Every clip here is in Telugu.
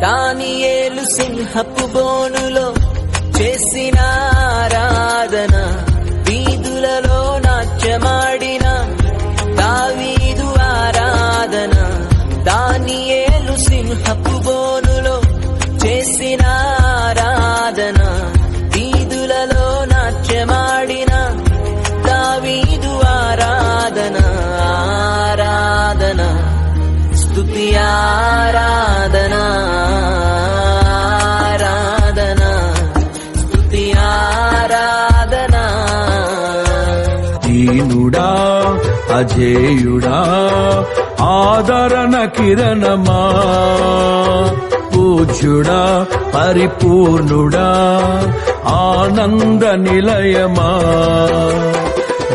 దానియేలు సింహపు బోనులో చేసిన ఆరాధన, వీధులలో నాట్యమాడిన దావీదు ఆరాధన. దానియేలు సింహపు బోనులో చేసిన ఆరాధన, వీధులలో నాట్యమాడిన దావీదు ఆరాధన. ఆరాధన స్తుతి ఆరాధన, ఆరాధన స్తుతి ఆరాధన. దీనుడా అజేయుడా ఆదరణ కిరణమా, పూజ్యుడా పరిపూర్ణుడా ఆనంద నిలయమా,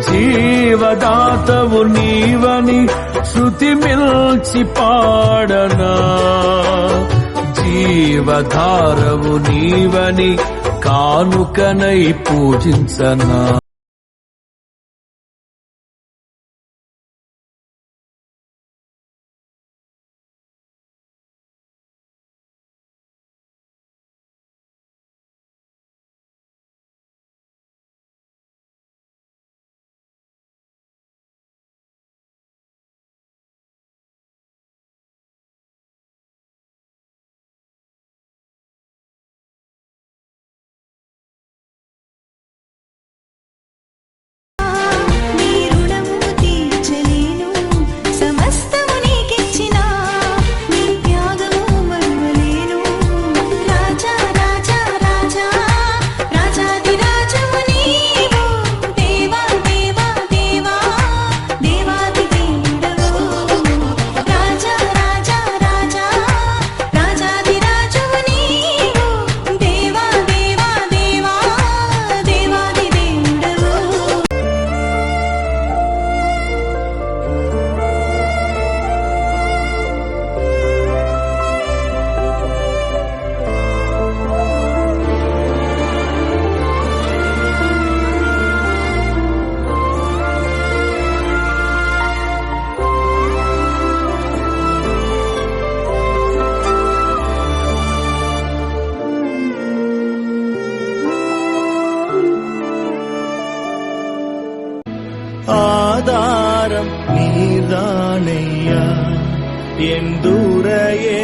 జీవదాతవు నీవని శృతి మిల్చి పాడనా, జీవధారవు నీవని కానుకనై పూజించనా. ஆதாரம் நீதானையா என் தூரையே